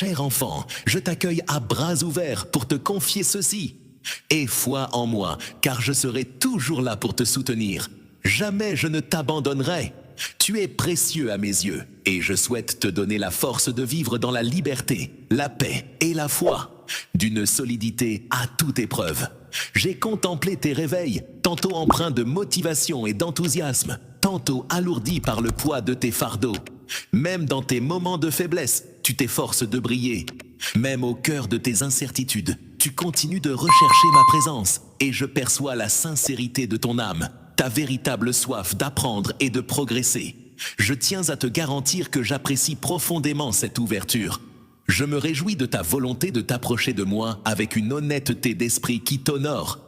Cher enfant, je t'accueille à bras ouverts pour te confier ceci. Aie foi en moi, car je serai toujours là pour te soutenir. Jamais je ne t'abandonnerai. Tu es précieux à mes yeux, et je souhaite te donner la force de vivre dans la liberté, la paix et la foi, d'une solidité à toute épreuve. J'ai contemplé tes réveils, tantôt empreints de motivation et d'enthousiasme, tantôt alourdis par le poids de tes fardeaux. Même dans tes moments de faiblesse, tu t'efforces de briller. Même au cœur de tes incertitudes, tu continues de rechercher ma présence, et je perçois la sincérité de ton âme, ta véritable soif d'apprendre et de progresser. Je tiens à te garantir que j'apprécie profondément cette ouverture. Je me réjouis de ta volonté de t'approcher de moi avec une honnêteté d'esprit qui t'honore.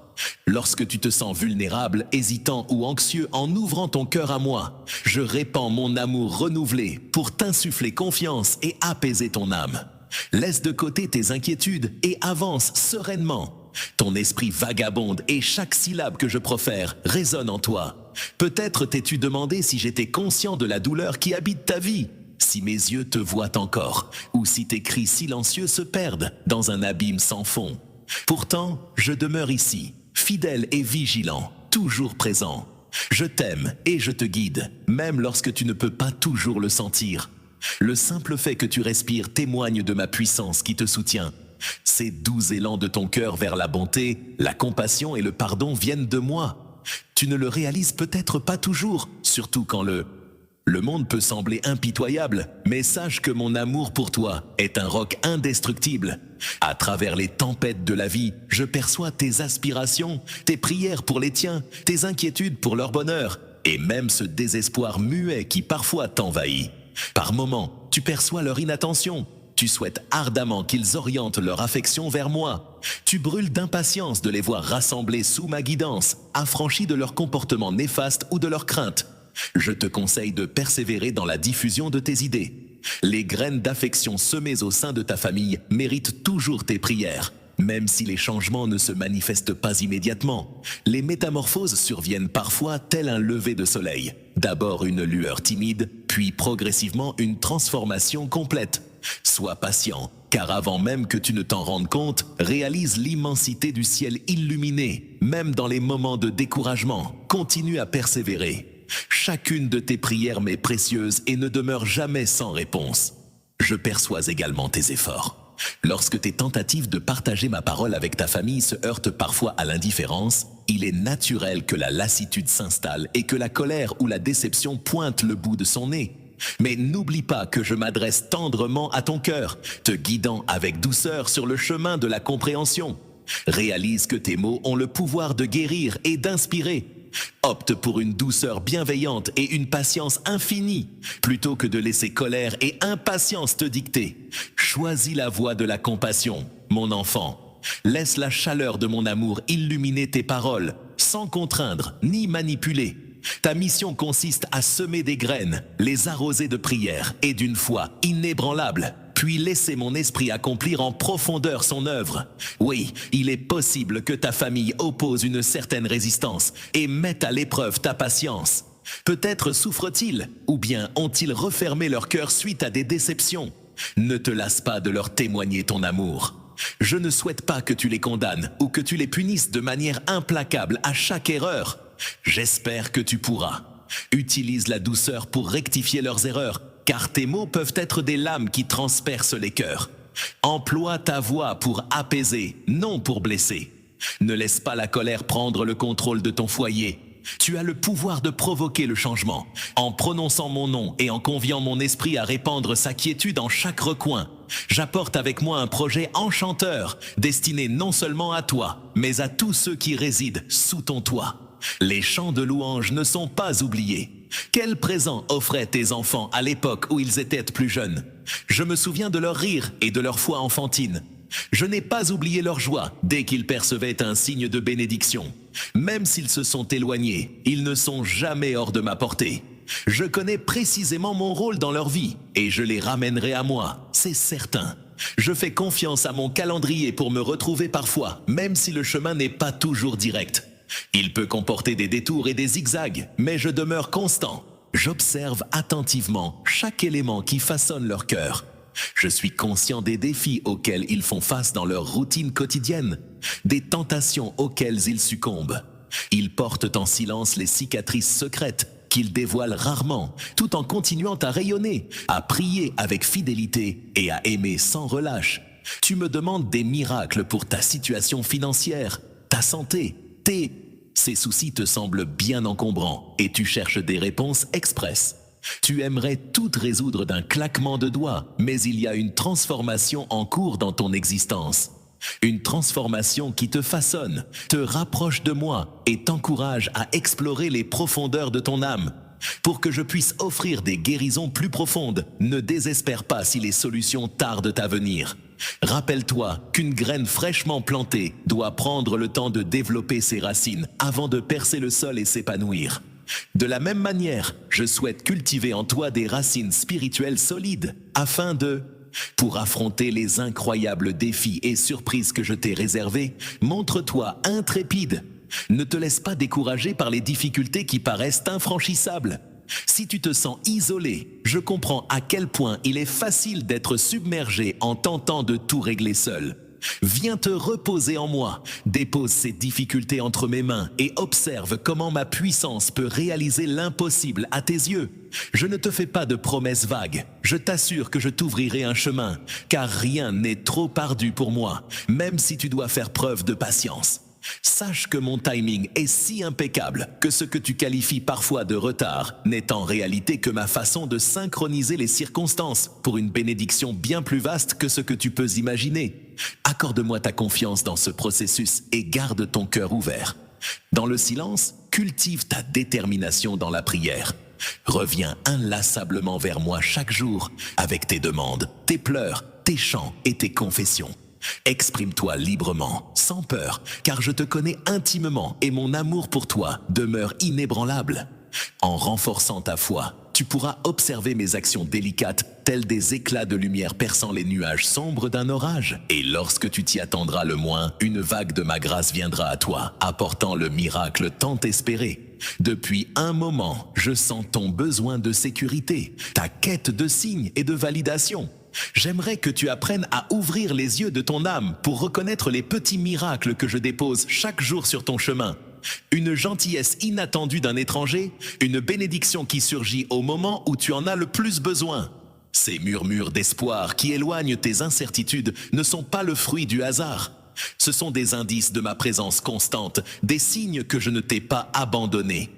Lorsque tu te sens vulnérable, hésitant ou anxieux en ouvrant ton cœur à moi, je répands mon amour renouvelé pour t'insuffler confiance et apaiser ton âme. Laisse de côté tes inquiétudes et avance sereinement. Ton esprit vagabonde et chaque syllabe que je profère résonne en toi. Peut-être t'es-tu demandé si j'étais conscient de la douleur qui habite ta vie, si mes yeux te voient encore, ou si tes cris silencieux se perdent dans un abîme sans fond. Pourtant, je demeure ici, fidèle et vigilant, toujours présent. Je t'aime et je te guide, même lorsque tu ne peux pas toujours le sentir. Le simple fait que tu respires témoigne de ma puissance qui te soutient. Ces doux élans de ton cœur vers la bonté, la compassion et le pardon viennent de moi. Tu ne le réalises peut-être pas toujours, surtout quand le monde peut sembler impitoyable, mais sache que mon amour pour toi est un roc indestructible. À travers les tempêtes de la vie, je perçois tes aspirations, tes prières pour les tiens, tes inquiétudes pour leur bonheur, et même ce désespoir muet qui parfois t'envahit. Par moments, tu perçois leur inattention. Tu souhaites ardemment qu'ils orientent leur affection vers moi. Tu brûles d'impatience de les voir rassemblés sous ma guidance, affranchis de leur comportement néfaste ou de leurs craintes. Je te conseille de persévérer dans la diffusion de tes idées. Les graines d'affection semées au sein de ta famille méritent toujours tes prières. Même si les changements ne se manifestent pas immédiatement, les métamorphoses surviennent parfois tel un lever de soleil. D'abord une lueur timide, puis progressivement une transformation complète. Sois patient, car avant même que tu ne t'en rendes compte, réalise l'immensité du ciel illuminé. Même dans les moments de découragement, continue à persévérer. Chacune de tes prières m'est précieuse et ne demeure jamais sans réponse. Je perçois également tes efforts. Lorsque tes tentatives de partager ma parole avec ta famille se heurtent parfois à l'indifférence, il est naturel que la lassitude s'installe et que la colère ou la déception pointe le bout de son nez. Mais n'oublie pas que je m'adresse tendrement à ton cœur, te guidant avec douceur sur le chemin de la compréhension. Réalise que tes mots ont le pouvoir de guérir et d'inspirer. Opte pour une douceur bienveillante et une patience infinie, plutôt que de laisser colère et impatience te dicter. Choisis la voie de la compassion, mon enfant. Laisse la chaleur de mon amour illuminer tes paroles, sans contraindre ni manipuler. Ta mission consiste à semer des graines, les arroser de prières et d'une foi inébranlable, puis laisser mon esprit accomplir en profondeur son œuvre. Oui, il est possible que ta famille oppose une certaine résistance et mette à l'épreuve ta patience. Peut-être souffrent-ils, ou bien ont-ils refermé leur cœur suite à des déceptions. Ne te lasse pas de leur témoigner ton amour. Je ne souhaite pas que tu les condamnes ou que tu les punisses de manière implacable à chaque erreur. J'espère que tu pourras. Utilise la douceur pour rectifier leurs erreurs, car tes mots peuvent être des lames qui transpercent les cœurs. Emploie ta voix pour apaiser, non pour blesser. Ne laisse pas la colère prendre le contrôle de ton foyer. Tu as le pouvoir de provoquer le changement, en prononçant mon nom et en conviant mon esprit à répandre sa quiétude en chaque recoin. J'apporte avec moi un projet enchanteur, destiné non seulement à toi, mais à tous ceux qui résident sous ton toit. Les chants de louange ne sont pas oubliés. Quel présent offraient tes enfants à l'époque où ils étaient plus jeunes? Je me souviens de leur rire et de leur foi enfantine. Je n'ai pas oublié leur joie dès qu'ils percevaient un signe de bénédiction. Même s'ils se sont éloignés, ils ne sont jamais hors de ma portée. Je connais précisément mon rôle dans leur vie et je les ramènerai à moi, c'est certain. Je fais confiance à mon calendrier pour me retrouver parfois, même si le chemin n'est pas toujours direct. Il peut comporter des détours et des zigzags, mais je demeure constant. J'observe attentivement chaque élément qui façonne leur cœur. Je suis conscient des défis auxquels ils font face dans leur routine quotidienne, des tentations auxquelles ils succombent. Ils portent en silence les cicatrices secrètes qu'ils dévoilent rarement, tout en continuant à rayonner, à prier avec fidélité et à aimer sans relâche. Tu me demandes des miracles pour ta situation financière, ta santé, Ces soucis te semblent bien encombrants et tu cherches des réponses express. Tu aimerais tout résoudre d'un claquement de doigts, mais il y a une transformation en cours dans ton existence. Une transformation qui te façonne, te rapproche de moi et t'encourage à explorer les profondeurs de ton âme. Pour que je puisse offrir des guérisons plus profondes, ne désespère pas si les solutions tardent à venir. Rappelle-toi qu'une graine fraîchement plantée doit prendre le temps de développer ses racines avant de percer le sol et s'épanouir. De la même manière, je souhaite cultiver en toi des racines spirituelles solides afin pour affronter les incroyables défis et surprises que je t'ai réservés, montre-toi intrépide. Ne te laisse pas décourager par les difficultés qui paraissent infranchissables. Si tu te sens isolé, je comprends à quel point il est facile d'être submergé en tentant de tout régler seul. Viens te reposer en moi, dépose ces difficultés entre mes mains et observe comment ma puissance peut réaliser l'impossible à tes yeux. Je ne te fais pas de promesses vagues, je t'assure que je t'ouvrirai un chemin, car rien n'est trop ardu pour moi, même si tu dois faire preuve de patience. Sache que mon timing est si impeccable que ce que tu qualifies parfois de retard n'est en réalité que ma façon de synchroniser les circonstances pour une bénédiction bien plus vaste que ce que tu peux imaginer. Accorde-moi ta confiance dans ce processus et garde ton cœur ouvert. Dans le silence, cultive ta détermination dans la prière. Reviens inlassablement vers moi chaque jour avec tes demandes, tes pleurs, tes chants et tes confessions. Exprime-toi librement, sans peur, car je te connais intimement et mon amour pour toi demeure inébranlable. En renforçant ta foi, tu pourras observer mes actions délicates, telles des éclats de lumière perçant les nuages sombres d'un orage. Et lorsque tu t'y attendras le moins, une vague de ma grâce viendra à toi, apportant le miracle tant espéré. Depuis un moment, je sens ton besoin de sécurité, ta quête de signes et de validation. J'aimerais que tu apprennes à ouvrir les yeux de ton âme pour reconnaître les petits miracles que je dépose chaque jour sur ton chemin. Une gentillesse inattendue d'un étranger, une bénédiction qui surgit au moment où tu en as le plus besoin. Ces murmures d'espoir qui éloignent tes incertitudes ne sont pas le fruit du hasard. Ce sont des indices de ma présence constante, des signes que je ne t'ai pas abandonné.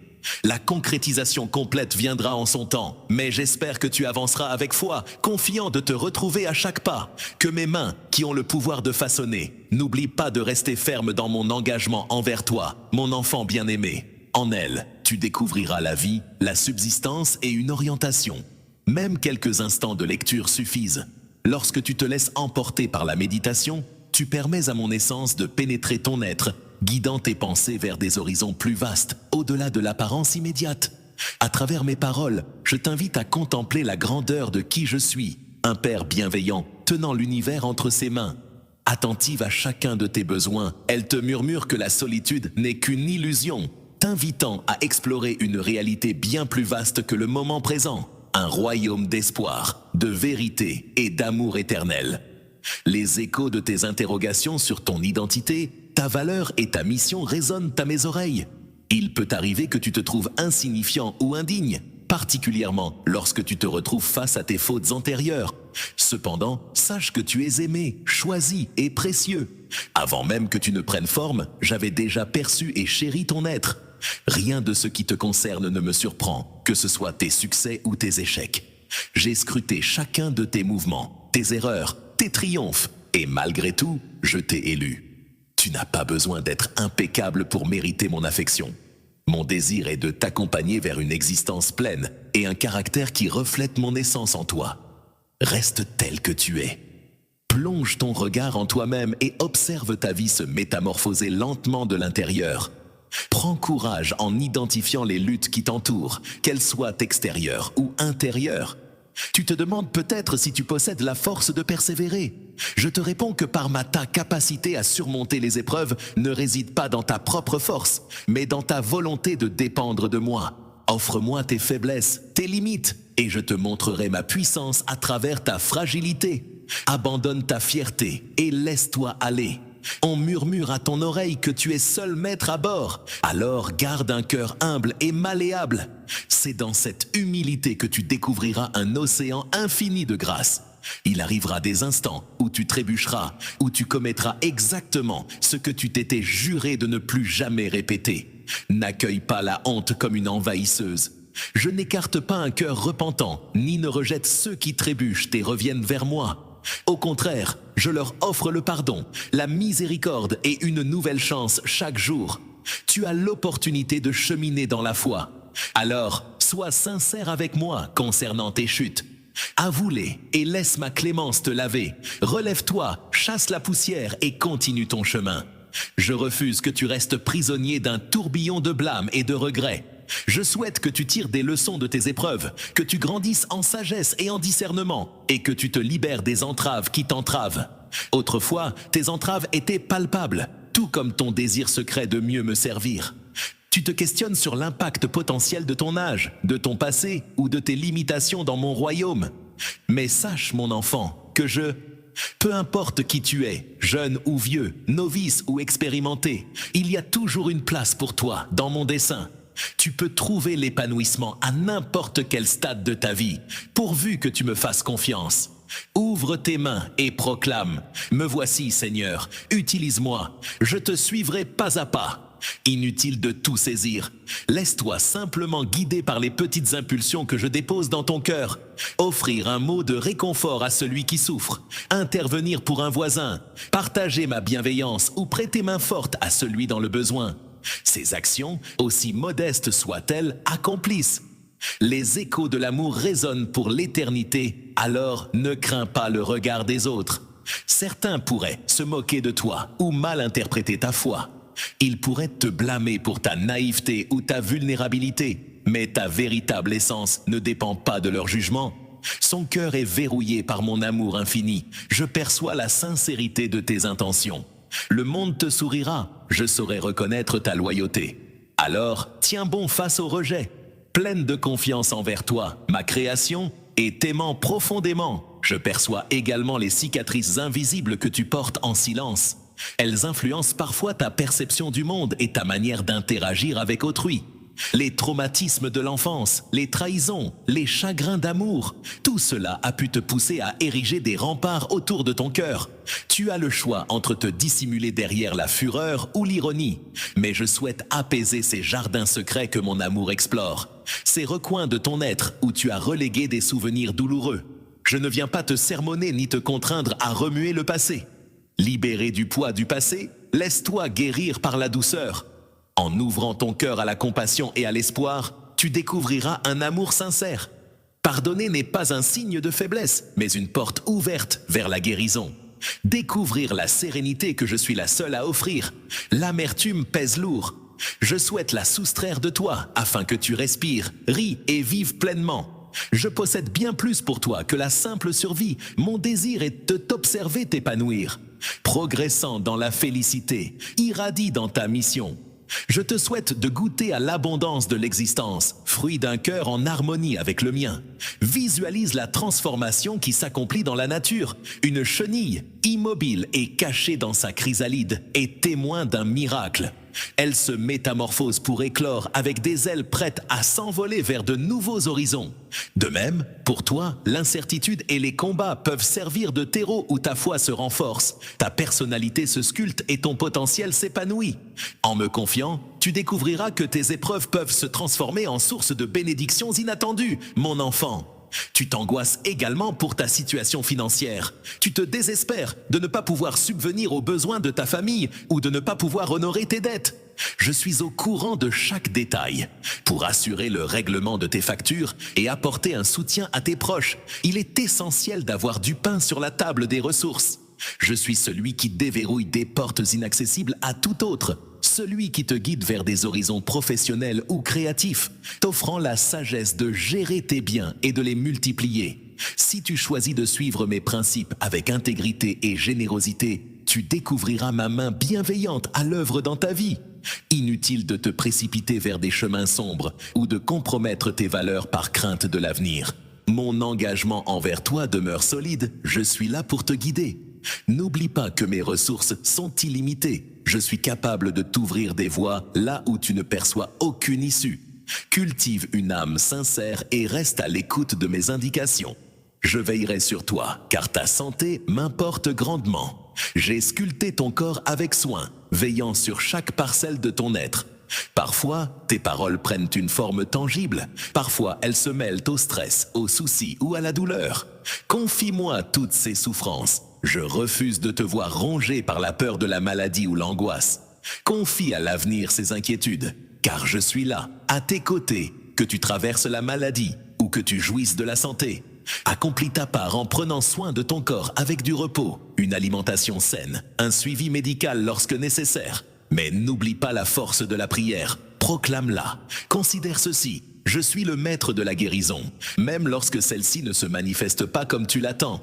La concrétisation complète viendra en son temps, mais j'espère que tu avanceras avec foi, confiant de te retrouver à chaque pas, que mes mains, qui ont le pouvoir de façonner, n'oublient pas de rester ferme dans mon engagement envers toi, mon enfant bien-aimé. En elles, tu découvriras la vie, la subsistance et une orientation. Même quelques instants de lecture suffisent. Lorsque tu te laisses emporter par la méditation, tu permets à mon essence de pénétrer ton être, guidant tes pensées vers des horizons plus vastes, au-delà de l'apparence immédiate. À travers mes paroles, je t'invite à contempler la grandeur de qui je suis, un père bienveillant, tenant l'univers entre ses mains. Attentive à chacun de tes besoins, elle te murmure que la solitude n'est qu'une illusion, t'invitant à explorer une réalité bien plus vaste que le moment présent, un royaume d'espoir, de vérité et d'amour éternel. Les échos de tes interrogations sur ton identité, ta valeur et ta mission résonnent à mes oreilles. Il peut arriver que tu te trouves insignifiant ou indigne, particulièrement lorsque tu te retrouves face à tes fautes antérieures. Cependant, sache que tu es aimé, choisi et précieux. Avant même que tu ne prennes forme, j'avais déjà perçu et chéri ton être. Rien de ce qui te concerne ne me surprend, que ce soit tes succès ou tes échecs. J'ai scruté chacun de tes mouvements, tes erreurs, tes triomphes, et malgré tout, je t'ai élu. Tu n'as pas besoin d'être impeccable pour mériter mon affection. Mon désir est de t'accompagner vers une existence pleine et un caractère qui reflète mon essence en toi. Reste tel que tu es. Plonge ton regard en toi-même et observe ta vie se métamorphoser lentement de l'intérieur. Prends courage en identifiant les luttes qui t'entourent, qu'elles soient extérieures ou intérieures. Tu te demandes peut-être si tu possèdes la force de persévérer. Je te réponds que ta capacité à surmonter les épreuves ne réside pas dans ta propre force, mais dans ta volonté de dépendre de moi. Offre-moi tes faiblesses, tes limites, et je te montrerai ma puissance à travers ta fragilité. Abandonne ta fierté et laisse-toi aller. On murmure à ton oreille que tu es seul maître à bord. Alors garde un cœur humble et malléable. C'est dans cette humilité que tu découvriras un océan infini de grâce. Il arrivera des instants où tu trébucheras, où tu commettras exactement ce que tu t'étais juré de ne plus jamais répéter. N'accueille pas la honte comme une envahisseuse. Je n'écarte pas un cœur repentant, ni ne rejette ceux qui trébuchent et reviennent vers moi. Au contraire, je leur offre le pardon, la miséricorde et une nouvelle chance chaque jour. Tu as l'opportunité de cheminer dans la foi. Alors, sois sincère avec moi concernant tes chutes. Avoue-les et laisse ma clémence te laver. Relève-toi, chasse la poussière et continue ton chemin. Je refuse que tu restes prisonnier d'un tourbillon de blâme et de regrets. Je souhaite que tu tires des leçons de tes épreuves, que tu grandisses en sagesse et en discernement, et que tu te libères des entraves qui t'entravent. Autrefois, tes entraves étaient palpables, tout comme ton désir secret de mieux me servir. Tu te questionnes sur l'impact potentiel de ton âge, de ton passé ou de tes limitations dans mon royaume. Mais sache, mon enfant, que peu importe qui tu es, jeune ou vieux, novice ou expérimenté, il y a toujours une place pour toi dans mon dessein. Tu peux trouver l'épanouissement à n'importe quel stade de ta vie, pourvu que tu me fasses confiance. Ouvre tes mains et proclame « Me voici, Seigneur, utilise-moi, je te suivrai pas à pas ». Inutile de tout saisir. Laisse-toi simplement guider par les petites impulsions que je dépose dans ton cœur. Offrir un mot de réconfort à celui qui souffre. Intervenir pour un voisin. Partager ma bienveillance ou prêter main forte à celui dans le besoin. Ces actions, aussi modestes soient-elles, accomplissent. Les échos de l'amour résonnent pour l'éternité, alors ne crains pas le regard des autres. Certains pourraient se moquer de toi ou mal interpréter ta foi. Ils pourraient te blâmer pour ta naïveté ou ta vulnérabilité, mais ta véritable essence ne dépend pas de leur jugement. Son cœur est verrouillé par mon amour infini. Je perçois la sincérité de tes intentions. Le monde te sourira, je saurai reconnaître ta loyauté. Alors, tiens bon face au rejet. Pleine de confiance envers toi, ma création, et t'aimant profondément, je perçois également les cicatrices invisibles que tu portes en silence. Elles influencent parfois ta perception du monde et ta manière d'interagir avec autrui. Les traumatismes de l'enfance, les trahisons, les chagrins d'amour, tout cela a pu te pousser à ériger des remparts autour de ton cœur. Tu as le choix entre te dissimuler derrière la fureur ou l'ironie. Mais je souhaite apaiser ces jardins secrets que mon amour explore. Ces recoins de ton être où tu as relégué des souvenirs douloureux. Je ne viens pas te sermonner ni te contraindre à remuer le passé. Libéré du poids du passé, laisse-toi guérir par la douceur. En ouvrant ton cœur à la compassion et à l'espoir, tu découvriras un amour sincère. Pardonner n'est pas un signe de faiblesse, mais une porte ouverte vers la guérison. Découvrir la sérénité que je suis la seule à offrir. L'amertume pèse lourd. Je souhaite la soustraire de toi afin que tu respires, ris et vives pleinement. Je possède bien plus pour toi que la simple survie. Mon désir est de t'observer t'épanouir. Progressant dans la félicité, irradie dans ta mission. Je te souhaite de goûter à l'abondance de l'existence, fruit d'un cœur en harmonie avec le mien. Visualise la transformation qui s'accomplit dans la nature. Une chenille, immobile et cachée dans sa chrysalide, est témoin d'un miracle. Elle se métamorphose pour éclore avec des ailes prêtes à s'envoler vers de nouveaux horizons. De même, pour toi, l'incertitude et les combats peuvent servir de terreau où ta foi se renforce, ta personnalité se sculpte et ton potentiel s'épanouit. En me confiant, tu découvriras que tes épreuves peuvent se transformer en source de bénédictions inattendues, mon enfant. Tu t'angoisses également pour ta situation financière. Tu te désespères de ne pas pouvoir subvenir aux besoins de ta famille ou de ne pas pouvoir honorer tes dettes. Je suis au courant de chaque détail. Pour assurer le règlement de tes factures et apporter un soutien à tes proches, il est essentiel d'avoir du pain sur la table des ressources. Je suis celui qui déverrouille des portes inaccessibles à tout autre. Celui qui te guide vers des horizons professionnels ou créatifs, t'offrant la sagesse de gérer tes biens et de les multiplier. Si tu choisis de suivre mes principes avec intégrité et générosité, tu découvriras ma main bienveillante à l'œuvre dans ta vie. Inutile de te précipiter vers des chemins sombres ou de compromettre tes valeurs par crainte de l'avenir. Mon engagement envers toi demeure solide, je suis là pour te guider. N'oublie pas que mes ressources sont illimitées. Je suis capable de t'ouvrir des voies là où tu ne perçois aucune issue. Cultive une âme sincère et reste à l'écoute de mes indications. Je veillerai sur toi, car ta santé m'importe grandement. J'ai sculpté ton corps avec soin, veillant sur chaque parcelle de ton être. Parfois, tes paroles prennent une forme tangible. Parfois, elles se mêlent au stress, aux soucis ou à la douleur. Confie-moi toutes ces souffrances. Je refuse de te voir rongé par la peur de la maladie ou l'angoisse. Confie à l'avenir ces inquiétudes, car je suis là, à tes côtés, que tu traverses la maladie ou que tu jouisses de la santé. Accomplis ta part en prenant soin de ton corps avec du repos, une alimentation saine, un suivi médical lorsque nécessaire. Mais n'oublie pas la force de la prière, proclame-la. Considère ceci, je suis le maître de la guérison, même lorsque celle-ci ne se manifeste pas comme tu l'attends.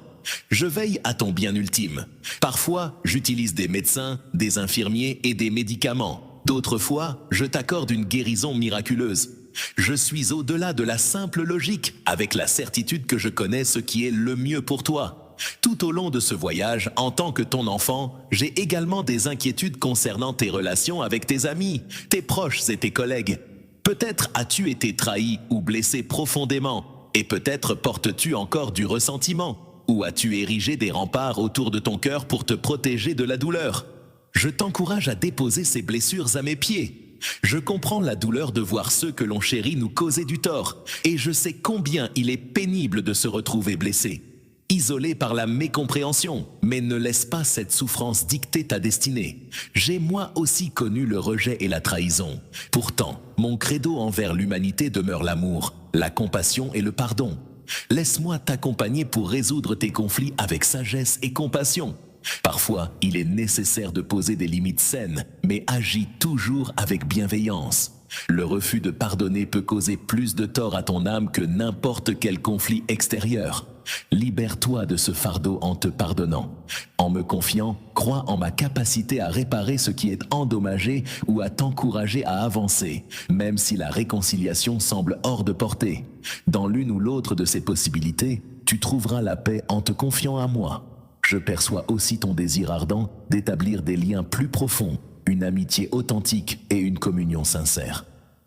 Je veille à ton bien ultime. Parfois, j'utilise des médecins, des infirmiers et des médicaments. D'autres fois, je t'accorde une guérison miraculeuse. Je suis au-delà de la simple logique, avec la certitude que je connais ce qui est le mieux pour toi. Tout au long de ce voyage, en tant que ton enfant, j'ai également des inquiétudes concernant tes relations avec tes amis, tes proches et tes collègues. Peut-être as-tu été trahi ou blessé profondément, et peut-être portes-tu encore du ressentiment, ou as-tu érigé des remparts autour de ton cœur pour te protéger de la douleur. Je t'encourage à déposer ces blessures à mes pieds. Je comprends la douleur de voir ceux que l'on chérit nous causer du tort, et je sais combien il est pénible de se retrouver blessé, isolé par la mécompréhension. Mais ne laisse pas cette souffrance dicter ta destinée. J'ai moi aussi connu le rejet et la trahison. Pourtant, mon credo envers l'humanité demeure l'amour, la compassion et le pardon. Laisse-moi t'accompagner pour résoudre tes conflits avec sagesse et compassion. Parfois, il est nécessaire de poser des limites saines, mais agis toujours avec bienveillance. Le refus de pardonner peut causer plus de tort à ton âme que n'importe quel conflit extérieur. Libère-toi de ce fardeau en te pardonnant. En me confiant, crois en ma capacité à réparer ce qui est endommagé ou à t'encourager à avancer, même si la réconciliation semble hors de portée. Dans l'une ou l'autre de ces possibilités, tu trouveras la paix en te confiant à moi. Je perçois aussi ton désir ardent d'établir des liens plus profonds, une amitié authentique et une communion sincère.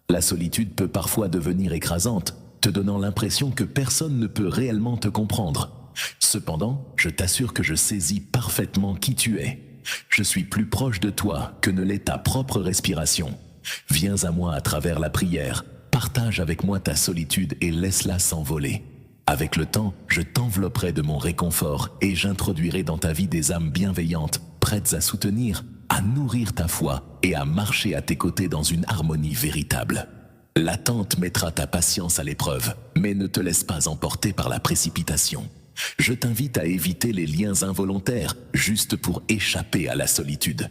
La solitude peut parfois devenir écrasante, te donnant l'impression que personne ne peut réellement te comprendre. Cependant, je t'assure que je saisis parfaitement qui tu es. Je suis plus proche de toi que ne l'est ta propre respiration. Viens à moi à travers la prière, partage avec moi ta solitude et laisse-la s'envoler. Avec le temps, je t'envelopperai de mon réconfort et j'introduirai dans ta vie des âmes bienveillantes, prêtes à soutenir, à nourrir ta foi et à marcher à tes côtés dans une harmonie véritable. L'attente mettra ta patience à l'épreuve, mais ne te laisse pas emporter par la précipitation. Je t'invite à éviter les liens involontaires, juste pour échapper à la solitude.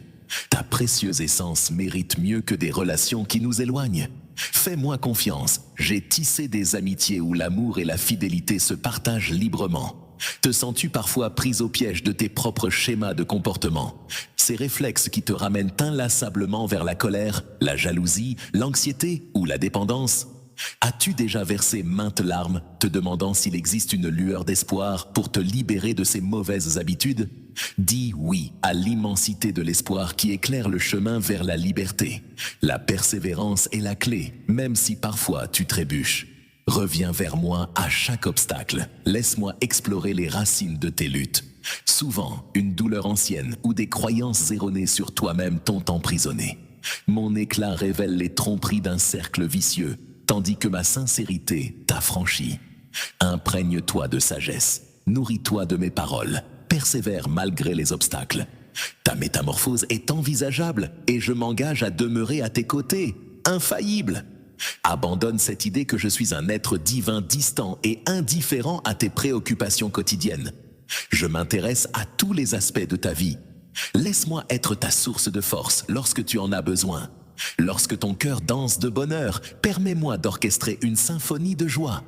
Ta précieuse essence mérite mieux que des relations qui nous éloignent. Fais-moi confiance, j'ai tissé des amitiés où l'amour et la fidélité se partagent librement. Te sens-tu parfois prise au piège de tes propres schémas de comportement? Ces réflexes qui te ramènent inlassablement vers la colère, la jalousie, l'anxiété ou la dépendance? As-tu déjà versé maintes larmes, te demandant s'il existe une lueur d'espoir pour te libérer de ces mauvaises habitudes? Dis oui à l'immensité de l'espoir qui éclaire le chemin vers la liberté. La persévérance est la clé, même si parfois tu trébuches. Reviens vers moi à chaque obstacle. Laisse-moi explorer les racines de tes luttes. Souvent, une douleur ancienne ou des croyances erronées sur toi-même t'ont emprisonné. Mon éclat révèle les tromperies d'un cercle vicieux, tandis que ma sincérité t'affranchit. Imprègne-toi de sagesse, nourris-toi de mes paroles, persévère malgré les obstacles. Ta métamorphose est envisageable et je m'engage à demeurer à tes côtés, infaillible. Abandonne cette idée que je suis un être divin distant et indifférent à tes préoccupations quotidiennes. Je m'intéresse à tous les aspects de ta vie. Laisse-moi être ta source de force lorsque tu en as besoin. Lorsque ton cœur danse de bonheur, permets-moi d'orchestrer une symphonie de joie.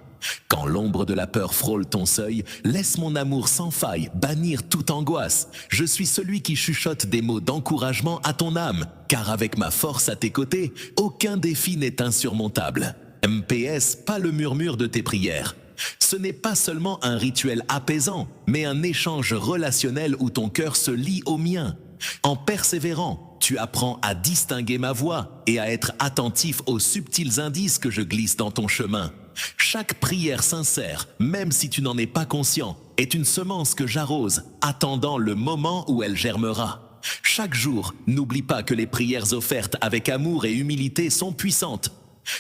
Quand l'ombre de la peur frôle ton seuil, laisse mon amour sans faille bannir toute angoisse. Je suis celui qui chuchote des mots d'encouragement à ton âme, car avec ma force à tes côtés, aucun défi n'est insurmontable. MPS, pas le murmure de tes prières. Ce n'est pas seulement un rituel apaisant, mais un échange relationnel où ton cœur se lie au mien. En persévérant, tu apprends à distinguer ma voix et à être attentif aux subtils indices que je glisse dans ton chemin. Chaque prière sincère, même si tu n'en es pas conscient, est une semence que j'arrose, attendant le moment où elle germera. Chaque jour, n'oublie pas que les prières offertes avec amour et humilité sont puissantes.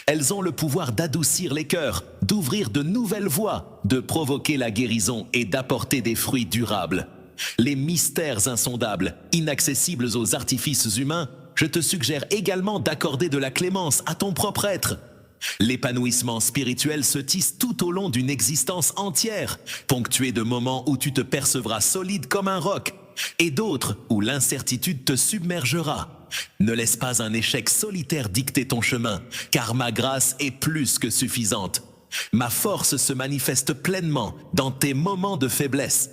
Elles ont le pouvoir d'adoucir les cœurs, d'ouvrir de nouvelles voies, de provoquer la guérison et d'apporter des fruits durables. Les mystères insondables, inaccessibles aux artifices humains, je te suggère également d'accorder de la clémence à ton propre être. L'épanouissement spirituel se tisse tout au long d'une existence entière, ponctué de moments où tu te percevras solide comme un roc, et d'autres où l'incertitude te submergera. Ne laisse pas un échec solitaire dicter ton chemin, car ma grâce est plus que suffisante. Ma force se manifeste pleinement dans tes moments de faiblesse.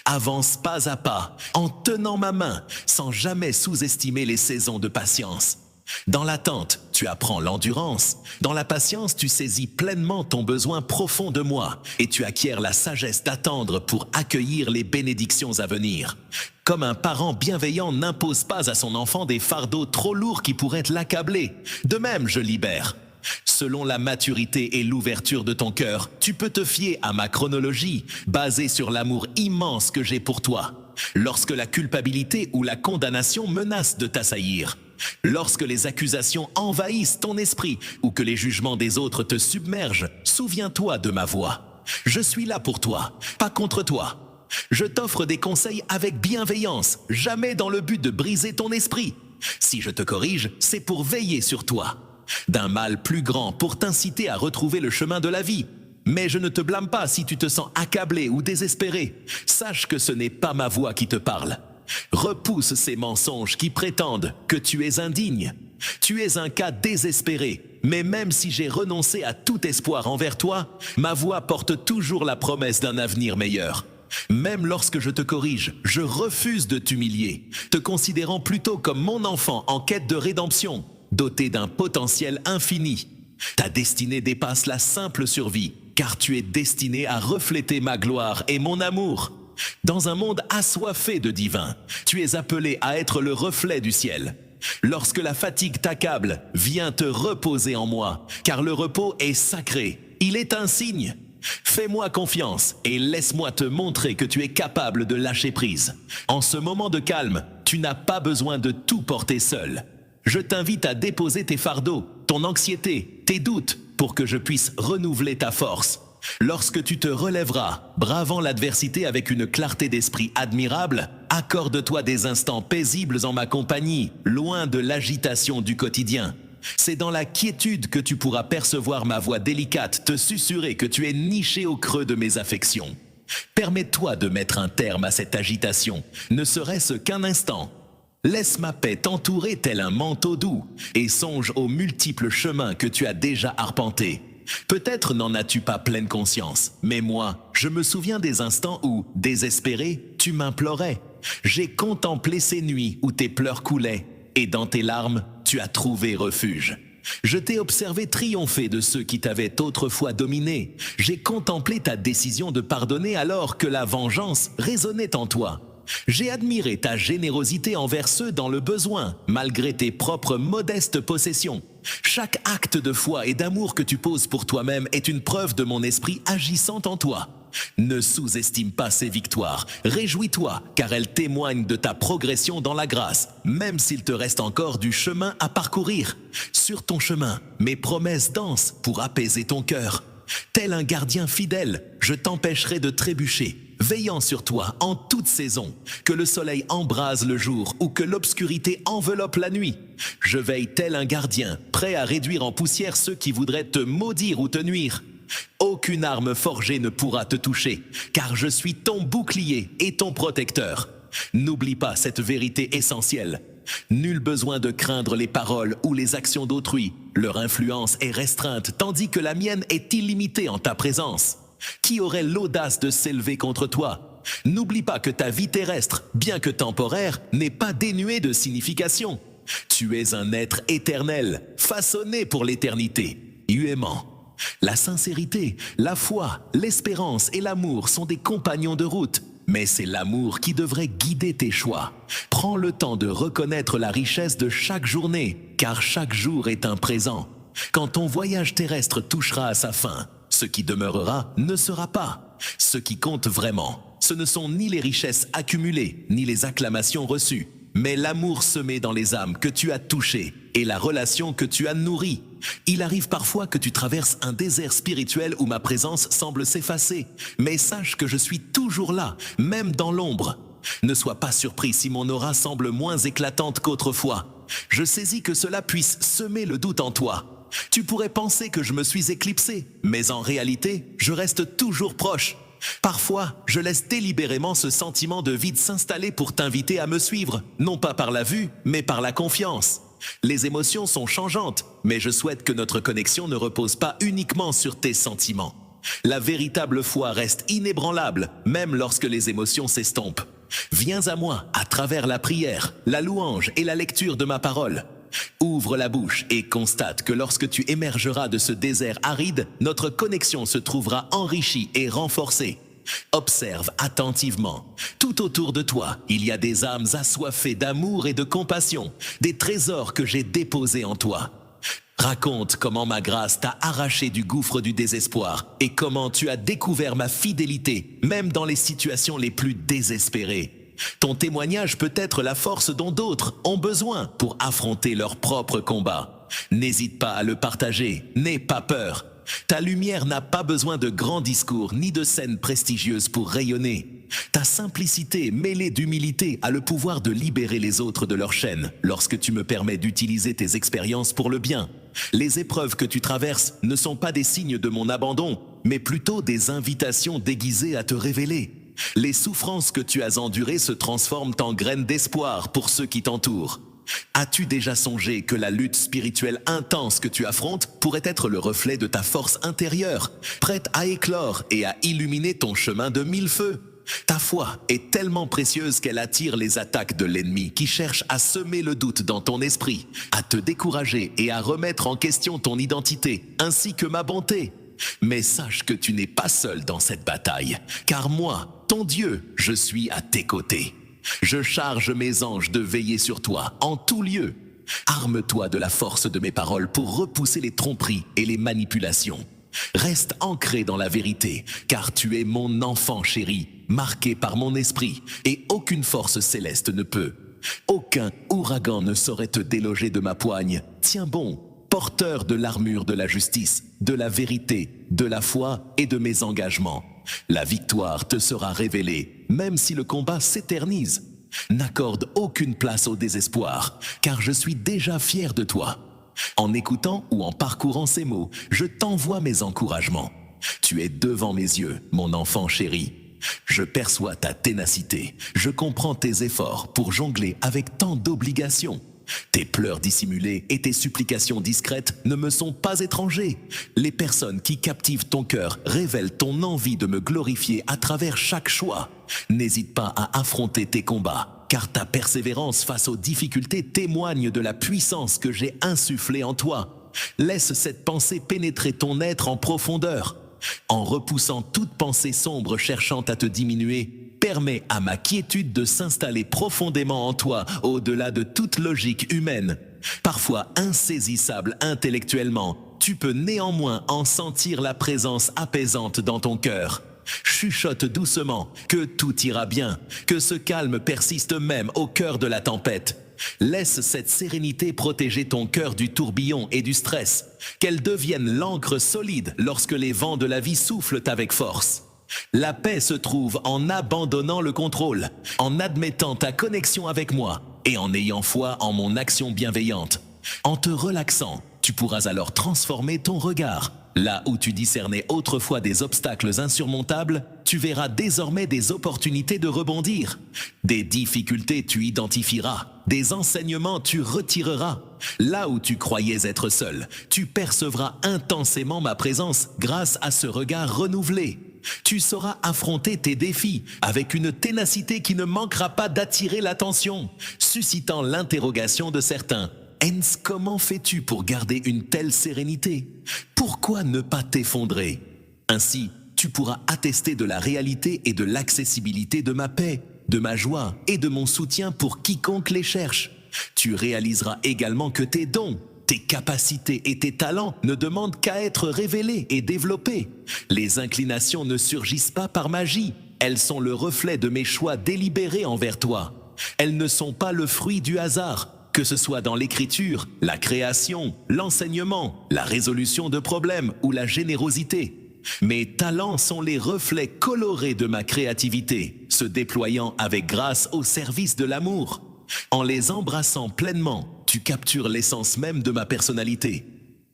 Avance pas à pas, en tenant ma main, sans jamais sous-estimer les saisons de patience. Dans l'attente, tu apprends l'endurance. Dans la patience, tu saisis pleinement ton besoin profond de moi et tu acquiers la sagesse d'attendre pour accueillir les bénédictions à venir. Comme un parent bienveillant n'impose pas à son enfant des fardeaux trop lourds qui pourraient l'accabler, de même je libère. Selon la maturité et l'ouverture de ton cœur, tu peux te fier à ma chronologie, basée sur l'amour immense que j'ai pour toi. Lorsque la culpabilité ou la condamnation menacent de t'assaillir, lorsque les accusations envahissent ton esprit ou que les jugements des autres te submergent, souviens-toi de ma voix. Je suis là pour toi, pas contre toi. Je t'offre des conseils avec bienveillance, jamais dans le but de briser ton esprit. Si je te corrige, c'est pour veiller sur toi. D'un mal plus grand pour t'inciter à retrouver le chemin de la vie. Mais je ne te blâme pas si tu te sens accablé ou désespéré. Sache que ce n'est pas ma voix qui te parle. Repousse ces mensonges qui prétendent que tu es indigne. Tu es un cas désespéré, mais même si j'ai renoncé à tout espoir envers toi, ma voix porte toujours la promesse d'un avenir meilleur. Même lorsque je te corrige, je refuse de t'humilier, te considérant plutôt comme mon enfant en quête de rédemption, doté d'un potentiel infini. Ta destinée dépasse la simple survie, car tu es destiné à refléter ma gloire et mon amour. Dans un monde assoiffé de divin, tu es appelé à être le reflet du ciel. Lorsque la fatigue t'accable, viens te reposer en moi, car le repos est sacré, il est un signe. Fais-moi confiance et laisse-moi te montrer que tu es capable de lâcher prise. En ce moment de calme, tu n'as pas besoin de tout porter seul. Je t'invite à déposer tes fardeaux, ton anxiété, tes doutes, pour que je puisse renouveler ta force. Lorsque tu te relèveras, bravant l'adversité avec une clarté d'esprit admirable, accorde-toi des instants paisibles en ma compagnie, loin de l'agitation du quotidien. C'est dans la quiétude que tu pourras percevoir ma voix délicate te susurrer que tu es niché au creux de mes affections. Permets-toi de mettre un terme à cette agitation, ne serait-ce qu'un instant. Laisse ma paix t'entourer tel un manteau doux et songe aux multiples chemins que tu as déjà arpentés. Peut-être n'en as-tu pas pleine conscience, mais moi, je me souviens des instants où, désespéré, tu m'implorais. J'ai contemplé ces nuits où tes pleurs coulaient, et dans tes larmes, tu as trouvé refuge. Je t'ai observé triompher de ceux qui t'avaient autrefois dominé. J'ai contemplé ta décision de pardonner alors que la vengeance résonnait en toi. J'ai admiré ta générosité envers ceux dans le besoin, malgré tes propres modestes possessions. Chaque acte de foi et d'amour que tu poses pour toi-même est une preuve de mon esprit agissant en toi. Ne sous-estime pas ces victoires, réjouis-toi, car elles témoignent de ta progression dans la grâce, même s'il te reste encore du chemin à parcourir. Sur ton chemin, mes promesses dansent pour apaiser ton cœur. Tel un gardien fidèle, je t'empêcherai de trébucher, veillant sur toi en toute saison, que le soleil embrase le jour ou que l'obscurité enveloppe la nuit. Je veille tel un gardien, prêt à réduire en poussière ceux qui voudraient te maudire ou te nuire. Aucune arme forgée ne pourra te toucher, car je suis ton bouclier et ton protecteur. N'oublie pas cette vérité essentielle. Nul besoin de craindre les paroles ou les actions d'autrui. Leur influence est restreinte, tandis que la mienne est illimitée en ta présence. Qui aurait l'audace de s'élever contre toi? N'oublie pas que ta vie terrestre, bien que temporaire, n'est pas dénuée de signification. Tu es un être éternel, façonné pour l'éternité, aimant. La sincérité, la foi, l'espérance et l'amour sont des compagnons de route. Mais c'est l'amour qui devrait guider tes choix. Prends le temps de reconnaître la richesse de chaque journée, car chaque jour est un présent. Quand ton voyage terrestre touchera à sa fin, ce qui demeurera ne sera pas. Ce qui compte vraiment, ce ne sont ni les richesses accumulées, ni les acclamations reçues, mais l'amour semé dans les âmes que tu as touchées et la relation que tu as nourrie. Il arrive parfois que tu traverses un désert spirituel où ma présence semble s'effacer, mais sache que je suis toujours là, même dans l'ombre. Ne sois pas surpris si mon aura semble moins éclatante qu'autrefois. Je saisis que cela puisse semer le doute en toi. Tu pourrais penser que je me suis éclipsé, mais en réalité, je reste toujours proche. Parfois, je laisse délibérément ce sentiment de vide s'installer pour t'inviter à me suivre, non pas par la vue, mais par la confiance. Les émotions sont changeantes, mais je souhaite que notre connexion ne repose pas uniquement sur tes sentiments. La véritable foi reste inébranlable, même lorsque les émotions s'estompent. Viens à moi à travers la prière, la louange et la lecture de ma parole. Ouvre la bouche et constate que lorsque tu émergeras de ce désert aride, notre connexion se trouvera enrichie et renforcée. Observe attentivement. Tout autour de toi, il y a des âmes assoiffées d'amour et de compassion, des trésors que j'ai déposés en toi. Raconte comment ma grâce t'a arraché du gouffre du désespoir et comment tu as découvert ma fidélité, même dans les situations les plus désespérées. Ton témoignage peut être la force dont d'autres ont besoin pour affronter leurs propres combats. N'hésite pas à le partager, n'aie pas peur. Ta lumière n'a pas besoin de grands discours ni de scènes prestigieuses pour rayonner. Ta simplicité mêlée d'humilité a le pouvoir de libérer les autres de leur chaîne lorsque tu me permets d'utiliser tes expériences pour le bien. Les épreuves que tu traverses ne sont pas des signes de mon abandon, mais plutôt des invitations déguisées à te révéler. Les souffrances que tu as endurées se transforment en graines d'espoir pour ceux qui t'entourent. As-tu déjà songé que la lutte spirituelle intense que tu affrontes pourrait être le reflet de ta force intérieure, prête à éclore et à illuminer ton chemin de mille feux? Ta foi est tellement précieuse qu'elle attire les attaques de l'ennemi qui cherche à semer le doute dans ton esprit, à te décourager et à remettre en question ton identité, ainsi que ma bonté. Mais sache que tu n'es pas seul dans cette bataille, car moi, ton Dieu, je suis à tes côtés. Je charge mes anges de veiller sur toi en tout lieu. Arme-toi de la force de mes paroles pour repousser les tromperies et les manipulations. Reste ancré dans la vérité, car tu es mon enfant chéri, marqué par mon esprit, et aucune force céleste ne peut. Aucun ouragan ne saurait te déloger de ma poigne. Tiens bon, porteur de l'armure de la justice, de la vérité, de la foi et de mes engagements. La victoire te sera révélée, même si le combat s'éternise. N'accorde aucune place au désespoir, car je suis déjà fier de toi. En écoutant ou en parcourant ces mots, je t'envoie mes encouragements. Tu es devant mes yeux, mon enfant chéri. Je perçois ta ténacité, je comprends tes efforts pour jongler avec tant d'obligations. Tes pleurs dissimulés et tes supplications discrètes ne me sont pas étrangers. Les personnes qui captivent ton cœur révèlent ton envie de me glorifier à travers chaque choix. N'hésite pas à affronter tes combats, car ta persévérance face aux difficultés témoigne de la puissance que j'ai insufflée en toi. Laisse cette pensée pénétrer ton être en profondeur. En repoussant toute pensée sombre cherchant à te diminuer, permets à ma quiétude de s'installer profondément en toi, au-delà de toute logique humaine. Parfois insaisissable intellectuellement, tu peux néanmoins en sentir la présence apaisante dans ton cœur. Chuchote doucement que tout ira bien, que ce calme persiste même au cœur de la tempête. Laisse cette sérénité protéger ton cœur du tourbillon et du stress, qu'elle devienne l'encre solide lorsque les vents de la vie soufflent avec force. La paix se trouve en abandonnant le contrôle, en admettant ta connexion avec moi et en ayant foi en mon action bienveillante. En te relaxant, tu pourras alors transformer ton regard, Là où tu discernais autrefois des obstacles insurmontables, tu verras désormais des opportunités de rebondir. Des difficultés tu identifieras, des enseignements tu retireras. Là où tu croyais être seul, tu percevras intensément ma présence grâce à ce regard renouvelé. Tu sauras affronter tes défis avec une ténacité qui ne manquera pas d'attirer l'attention, suscitant l'interrogation de certains. Hens, comment fais-tu pour garder une telle sérénité? Pourquoi ne pas t'effondrer? Ainsi, tu pourras attester de la réalité et de l'accessibilité de ma paix, de ma joie et de mon soutien pour quiconque les cherche. Tu réaliseras également que tes dons, tes capacités et tes talents ne demandent qu'à être révélés et développés. Les inclinations ne surgissent pas par magie, elles sont le reflet de mes choix délibérés envers toi. Elles ne sont pas le fruit du hasard, que ce soit dans l'écriture, la création, l'enseignement, la résolution de problèmes ou la générosité. Mes talents sont les reflets colorés de ma créativité, se déployant avec grâce au service de l'amour. En les embrassant pleinement, tu captures l'essence même de ma personnalité.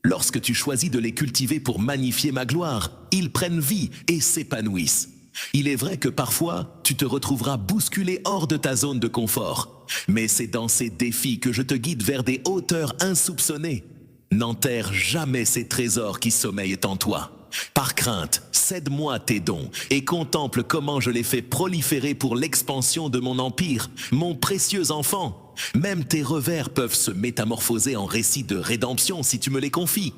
Lorsque tu choisis de les cultiver pour magnifier ma gloire, ils prennent vie et s'épanouissent. Il est vrai que parfois, tu te retrouveras bousculé hors de ta zone de confort. Mais c'est dans ces défis que je te guide vers des hauteurs insoupçonnées. N'enterre jamais ces trésors qui sommeillent en toi. Par crainte, cède-moi tes dons et contemple comment je les fais proliférer pour l'expansion de mon empire, mon précieux enfant. Même tes revers peuvent se métamorphoser en récits de rédemption si tu me les confies.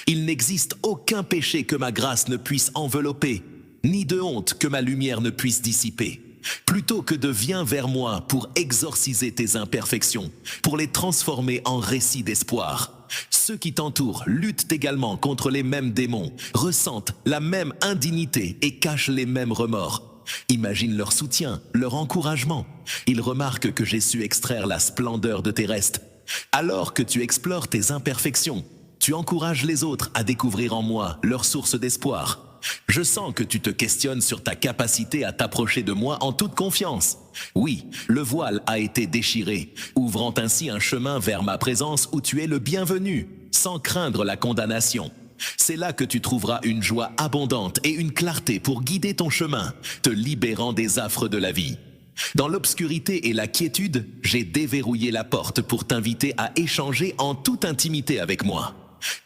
Il n'existe aucun péché que ma grâce ne puisse envelopper, ni de honte que ma lumière ne puisse dissiper. Plutôt que de viens vers moi pour exorciser tes imperfections, pour les transformer en récits d'espoir. Ceux qui t'entourent luttent également contre les mêmes démons, ressentent la même indignité et cachent les mêmes remords. Imagine leur soutien, leur encouragement. Ils remarquent que j'ai su extraire la splendeur de tes restes. Alors que tu explores tes imperfections, tu encourages les autres à découvrir en moi leur source d'espoir. Je sens que tu te questionnes sur ta capacité à t'approcher de moi en toute confiance. Oui, le voile a été déchiré, ouvrant ainsi un chemin vers ma présence où tu es le bienvenu, sans craindre la condamnation. C'est là que tu trouveras une joie abondante et une clarté pour guider ton chemin, te libérant des affres de la vie. Dans l'obscurité et la quiétude, j'ai déverrouillé la porte pour t'inviter à échanger en toute intimité avec moi.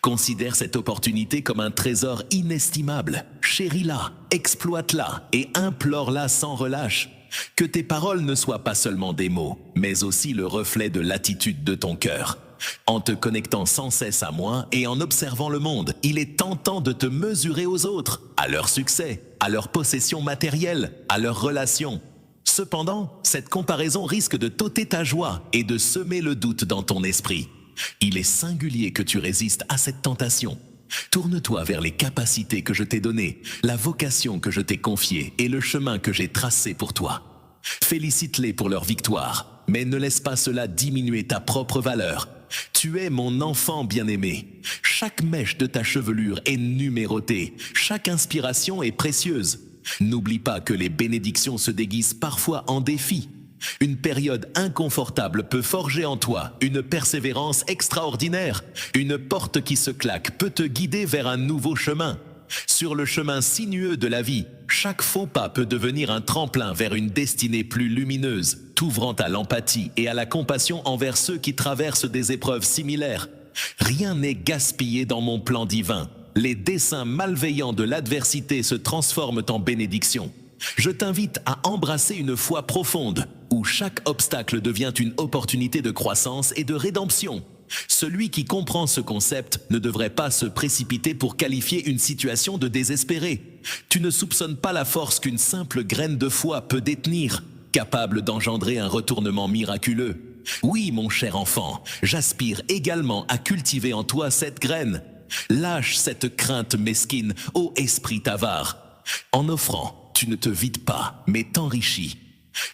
Considère cette opportunité comme un trésor inestimable. Chéris-la, exploite-la et implore-la sans relâche. Que tes paroles ne soient pas seulement des mots, mais aussi le reflet de l'attitude de ton cœur. En te connectant sans cesse à moi et en observant le monde, il est tentant de te mesurer aux autres, à leur succès, à leur possession matérielle, à leurs relations. Cependant, cette comparaison risque de t'ôter ta joie et de semer le doute dans ton esprit. Il est singulier que tu résistes à cette tentation. Tourne-toi vers les capacités que je t'ai données, la vocation que je t'ai confiée et le chemin que j'ai tracé pour toi. Félicite-les pour leur victoire, mais ne laisse pas cela diminuer ta propre valeur. Tu es mon enfant bien-aimé. Chaque mèche de ta chevelure est numérotée, chaque inspiration est précieuse. N'oublie pas que les bénédictions se déguisent parfois en défis. Une période inconfortable peut forger en toi une persévérance extraordinaire. Une porte qui se claque peut te guider vers un nouveau chemin. Sur le chemin sinueux de la vie, chaque faux pas peut devenir un tremplin vers une destinée plus lumineuse, t'ouvrant à l'empathie et à la compassion envers ceux qui traversent des épreuves similaires. Rien n'est gaspillé dans mon plan divin. Les desseins malveillants de l'adversité se transforment en bénédictions. Je t'invite à embrasser une foi profonde, où chaque obstacle devient une opportunité de croissance et de rédemption. Celui qui comprend ce concept ne devrait pas se précipiter pour qualifier une situation de désespérée. Tu ne soupçonnes pas la force qu'une simple graine de foi peut détenir, capable d'engendrer un retournement miraculeux. Oui, mon cher enfant, j'aspire également à cultiver en toi cette graine. Lâche cette crainte mesquine, ô esprit avare. En offrant, tu ne te vides pas, mais t'enrichis.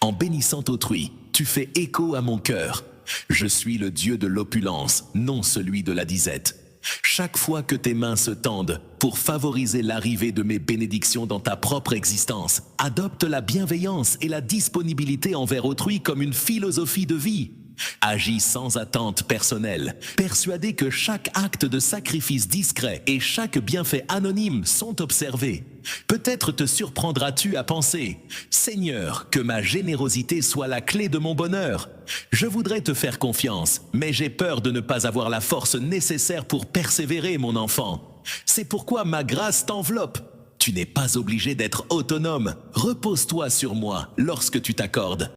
En bénissant autrui, tu fais écho à mon cœur. Je suis le Dieu de l'opulence, non celui de la disette. Chaque fois que tes mains se tendent pour favoriser l'arrivée de mes bénédictions dans ta propre existence, adopte la bienveillance et la disponibilité envers autrui comme une philosophie de vie. Agis sans attente personnelle, persuadé que chaque acte de sacrifice discret et chaque bienfait anonyme sont observés. Peut-être te surprendras-tu à penser « Seigneur, que ma générosité soit la clé de mon bonheur. Je voudrais te faire confiance, mais j'ai peur de ne pas avoir la force nécessaire pour persévérer, mon enfant. C'est pourquoi ma grâce t'enveloppe. Tu n'es pas obligé d'être autonome. Repose-toi sur moi lorsque tu t'accordes. »